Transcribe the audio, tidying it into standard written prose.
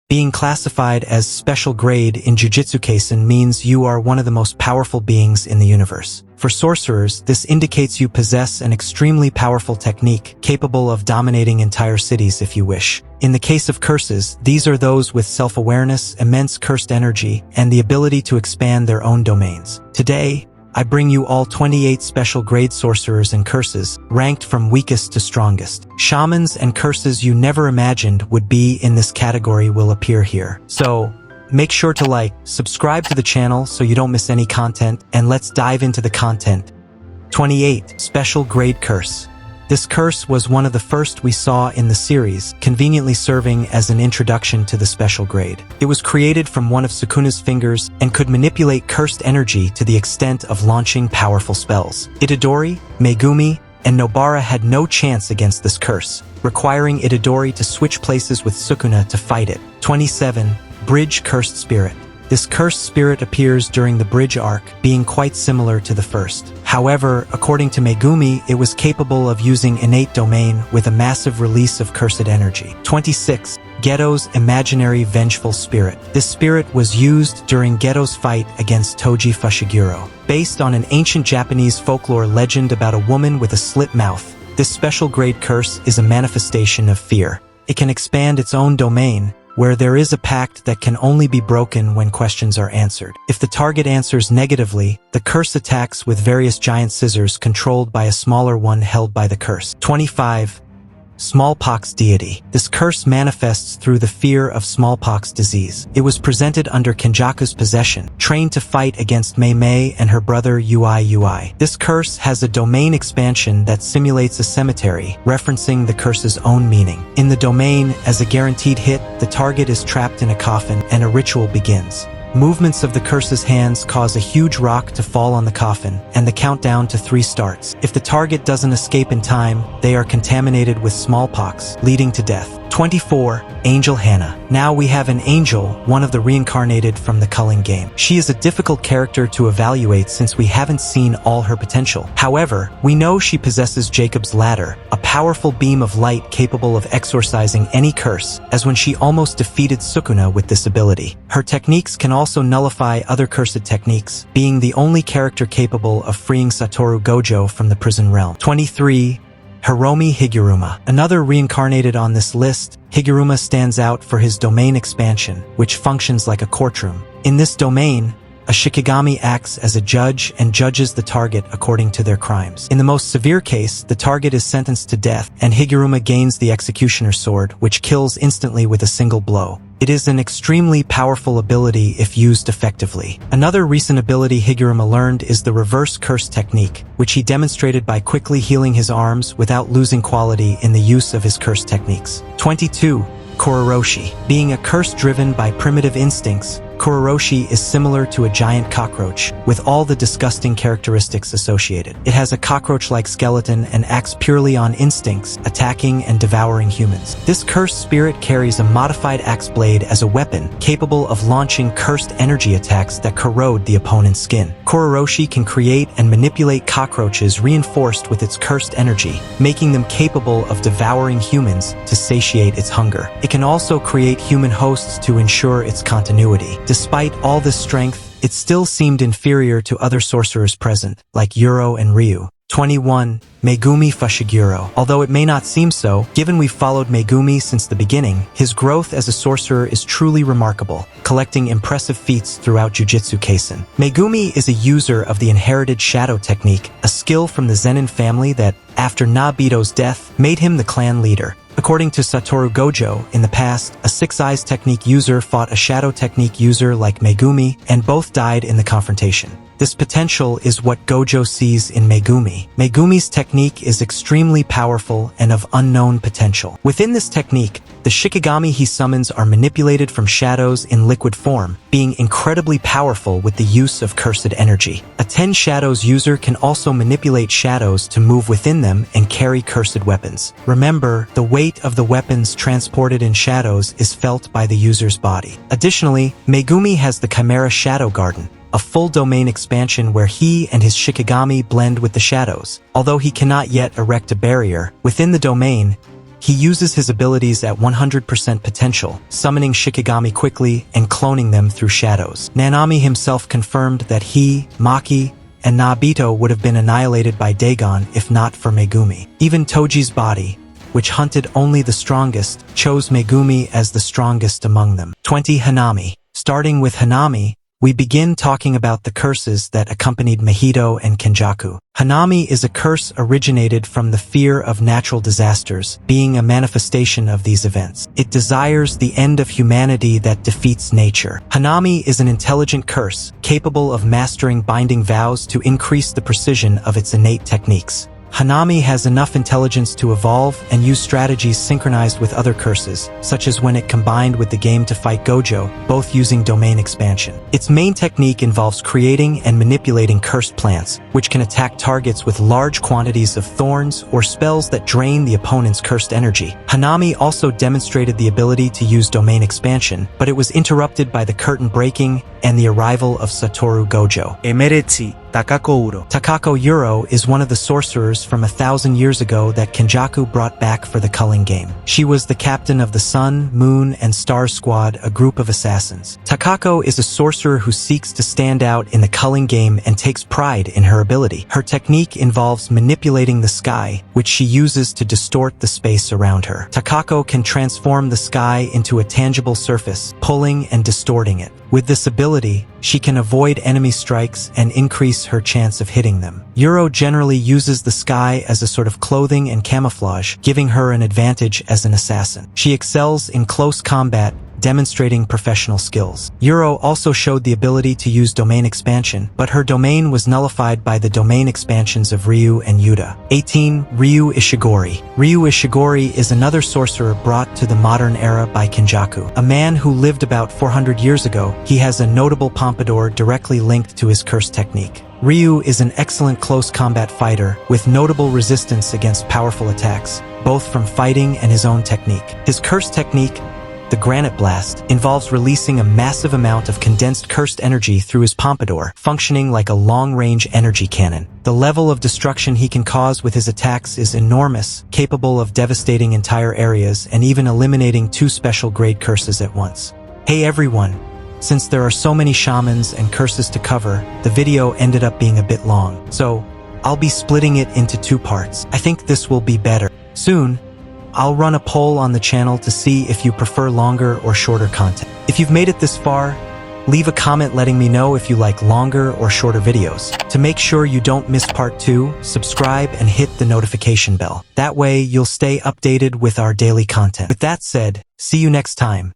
Being classified as special grade in Jujutsu Kaisen means you are one of the most powerful beings in the universe. For sorcerers, this indicates you possess an extremely powerful technique, capable of dominating entire cities if you wish. In the case of curses, these are those with self-awareness, immense cursed energy, and the ability to expand their own domains. Today, I bring you all 28 special grade sorcerers and curses, ranked from weakest to strongest. Shamans and curses you never imagined would be in this category will appear here. So, make sure to like, subscribe to the channel so you don't miss any content, and let's dive into the content. 28. Special Grade Curse. This curse was one of the first we saw in the series, conveniently serving as an introduction to the special grade. It was created from one of Sukuna's fingers and could manipulate cursed energy to the extent of launching powerful spells. Itadori, Megumi, and Nobara had no chance against this curse, requiring Itadori to switch places with Sukuna to fight it. 27. Bridge Cursed Spirit. This cursed spirit appears during the bridge arc, being quite similar to the first. However, according to Megumi, it was capable of using innate domain with a massive release of cursed energy. 26. Geto's Imaginary Vengeful Spirit. This spirit was used during Geto's fight against Toji Fushiguro. Based on an ancient Japanese folklore legend about a woman with a slit mouth, this special grade curse is a manifestation of fear. It can expand its own domain, where there is a pact that can only be broken when questions are answered. If the target answers negatively, the curse attacks with various giant scissors controlled by a smaller one held by the curse. 25. Smallpox Deity. This curse manifests through the fear of smallpox disease. It was presented under Kenjaku's possession, trained to fight against Mei Mei and her brother Ui. This curse has a domain expansion that simulates a cemetery, referencing the curse's own meaning. In the domain, as a guaranteed hit, the target is trapped in a coffin and a ritual begins. Movements of the curse's hands cause a huge rock to fall on the coffin, and the countdown to 3 starts. If the target doesn't escape in time, they are contaminated with smallpox, leading to death. 24. Angel Hannah. Now we have an angel, one of the reincarnated from the Culling game. She is a difficult character to evaluate since we haven't seen all her potential. However, we know she possesses Jacob's Ladder, a powerful beam of light capable of exorcising any curse, as when she almost defeated Sukuna with this ability. Her techniques can also nullify other cursed techniques, being the only character capable of freeing Satoru Gojo from the prison realm. 23. Hiromi Higuruma. Another reincarnated on this list, Higuruma stands out for his domain expansion, which functions like a courtroom. In this domain, a Shikigami acts as a judge and judges the target according to their crimes. In the most severe case, the target is sentenced to death, and Higuruma gains the Executioner's Sword, which kills instantly with a single blow. It is an extremely powerful ability if used effectively. Another recent ability Higuruma learned is the Reverse Curse technique, which he demonstrated by quickly healing his arms without losing quality in the use of his curse techniques. 22. Kororoshi. Being a curse driven by primitive instincts, Kororoshi is similar to a giant cockroach, with all the disgusting characteristics associated. It has a cockroach-like skeleton and acts purely on instincts, attacking and devouring humans. This cursed spirit carries a modified axe blade as a weapon, capable of launching cursed energy attacks that corrode the opponent's skin. Kororoshi can create and manipulate cockroaches reinforced with its cursed energy, making them capable of devouring humans to satiate its hunger. It can also create human hosts to ensure its continuity. Despite all this strength, it still seemed inferior to other sorcerers present, like Yuro and Ryu. 21. Megumi Fushiguro. Although it may not seem so, given we've followed Megumi since the beginning, his growth as a sorcerer is truly remarkable, collecting impressive feats throughout Jujutsu Kaisen. Megumi is a user of the inherited shadow technique, a skill from the Zenin family that, after Nabito's death, made him the clan leader. According to Satoru Gojo, in the past, a Six Eyes technique user fought a shadow technique user like Megumi, and both died in the confrontation. This potential is what Gojo sees in Megumi. Megumi's technique is extremely powerful and of unknown potential. Within this technique, the Shikigami he summons are manipulated from shadows in liquid form, being incredibly powerful with the use of cursed energy. A 10 Shadows user can also manipulate shadows to move within them and carry cursed weapons. Remember, the weight of the weapons transported in shadows is felt by the user's body. Additionally, Megumi has the Chimera Shadow Garden, a full domain expansion where he and his Shikigami blend with the shadows. Although he cannot yet erect a barrier, within the domain, He uses his abilities at 100% potential, summoning Shikigami quickly and cloning them through shadows. Nanami himself confirmed that he, Maki, and Nobito would have been annihilated by Dagon if not for Megumi. Even Toji's body, which hunted only the strongest, chose Megumi as the strongest among them. 20. Hanami. Starting with Hanami, we begin talking about the curses that accompanied Mahito and Kenjaku. Hanami is a curse originated from the fear of natural disasters, being a manifestation of these events. It desires the end of humanity that defeats nature. Hanami is an intelligent curse, capable of mastering binding vows to increase the precision of its innate techniques. Hanami has enough intelligence to evolve and use strategies synchronized with other curses, such as when it combined with the game to fight Gojo, both using domain expansion. Its main technique involves creating and manipulating cursed plants, which can attack targets with large quantities of thorns or spells that drain the opponent's cursed energy. Hanami also demonstrated the ability to use domain expansion, but it was interrupted by the curtain breaking and the arrival of Satoru Gojo. Emeretsu Takako Uro. Takako Uro is one of the sorcerers from 1,000 years ago that Kenjaku brought back for the culling game. She was the captain of the Sun, Moon, and Stars Squad, a group of assassins. Takako is a sorcerer who seeks to stand out in the culling game and takes pride in her ability. Her technique involves manipulating the sky, which she uses to distort the space around her. Takako can transform the sky into a tangible surface, pulling and distorting it. With this ability, she can avoid enemy strikes and increase her chance of hitting them. Uro generally uses the sky as a sort of clothing and camouflage, giving her an advantage as an assassin. She excels in close combat, demonstrating professional skills. Uro also showed the ability to use domain expansion, but her domain was nullified by the domain expansions of Ryu and Yuta. 18. Ryu Ishigori. Ryu Ishigori is another sorcerer brought to the modern era by Kenjaku. A man who lived about 400 years ago, he has a notable pompadour directly linked to his curse technique. Ryu is an excellent close combat fighter, with notable resistance against powerful attacks, both from fighting and his own technique. His curse technique, the Granite Blast, involves releasing a massive amount of condensed cursed energy through his pompadour, functioning like a long-range energy cannon. The level of destruction he can cause with his attacks is enormous, capable of devastating entire areas and even eliminating 2 special grade curses at once. Hey everyone! Since there are so many shamans and curses to cover, the video ended up being a bit long, so I'll be splitting it into 2 parts. I think this will be better. Soon, I'll run a poll on the channel to see if you prefer longer or shorter content. If you've made it this far, leave a comment letting me know if you like longer or shorter videos. To make sure you don't miss part 2, subscribe and hit the notification bell. That way, you'll stay updated with our daily content. With that said, see you next time.